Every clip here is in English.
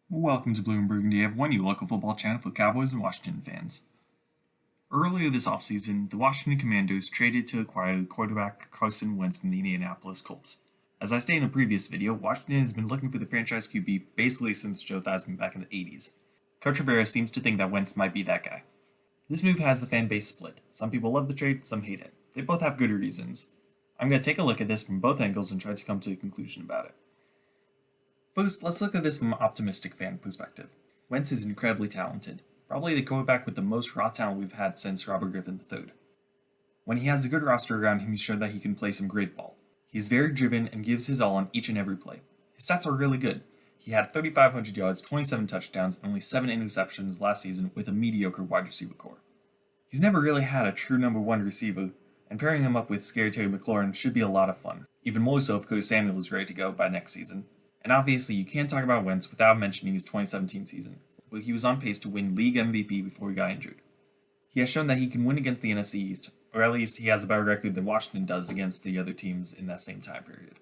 Welcome to Blue and Burgundy. I have one, your local football channel for Cowboys and Washington fans. Earlier this offseason, the Washington Commanders traded to acquire quarterback Carson Wentz from the Indianapolis Colts. As I stated in a previous video, Washington has been looking for the franchise QB basically since Joe Theismann back in the 80s. Coach Rivera seems to think that Wentz might be that guy. This move has the fan base split. Some people love the trade, some hate it. They both have good reasons. I'm going to take a look at this from both angles and try to come to a conclusion about it. First, let's look at this from an optimistic fan perspective. Wentz is incredibly talented, probably the quarterback with the most raw talent we've had since Robert Griffin III. When he has a good roster around him, he's shown that he can play some great ball. He's very driven and gives his all on each and every play. His stats are really good. He had 3,500 yards, 27 touchdowns, and only 7 interceptions last season with a mediocre wide receiver core. He's never really had a true number one receiver, and pairing him up with Scary Terry McLaurin should be a lot of fun, even more so if Curtis Samuel is ready to go by next season. And obviously, you can't talk about Wentz without mentioning his 2017 season, where he was on pace to win league MVP before he got injured. He has shown that he can win against the NFC East, or at least he has a better record than Washington does against the other teams in that same time period.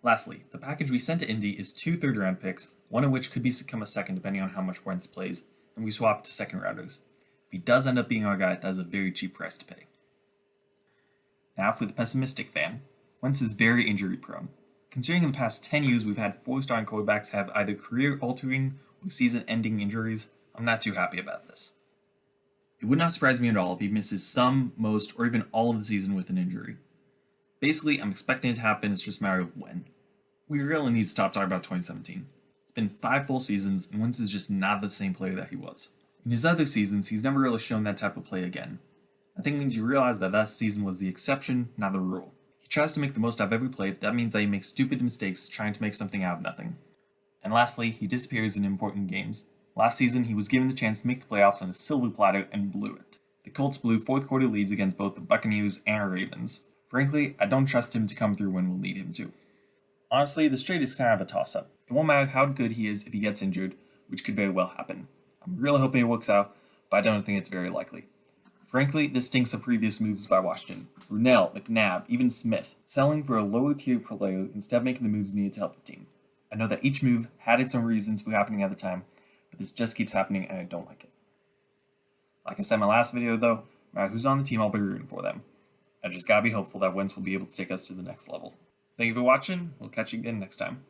Lastly, the package we sent to Indy is 2 third-round picks, one of which could become a second depending on how much Wentz plays, and we swapped to second-rounders. If he does end up being our guy, that is a very cheap price to pay. Now, for the pessimistic fan, Wentz is very injury-prone. Considering in the past 10 years we've had 4 starting quarterbacks have either career-altering or season-ending injuries, I'm not too happy about this. It would not surprise me at all if he misses some, most, or even all of the season with an injury. Basically, I'm expecting it to happen, it's just a matter of when. We really need to stop talking about 2017. It's been 5 full seasons, and Wentz is just not the same player that he was. In his other seasons, he's never really shown that type of play again. I think it means you realize that season was the exception, not the rule. He tries to make the most out of every play, but that means that he makes stupid mistakes trying to make something out of nothing. And lastly, he disappears in important games. Last season, he was given the chance to make the playoffs on a silver platter and blew it. The Colts blew fourth quarter leads against both the Buccaneers and Ravens. Frankly, I don't trust him to come through when we'll need him to. Honestly, this trade is kind of a toss-up. It won't matter how good he is if he gets injured, which could very well happen. I'm really hoping it works out, but I don't think it's very likely. Frankly, this stinks of previous moves by Washington. Brunell, McNabb, even Smith, selling for a lower tier player instead of making the moves needed to help the team. I know that each move had its own reasons for happening at the time, but this just keeps happening and I don't like it. Like I said in my last video though, no matter who's on the team, I'll be rooting for them. I just gotta be hopeful that Wentz will be able to take us to the next level. Thank you for watching, we'll catch you again next time.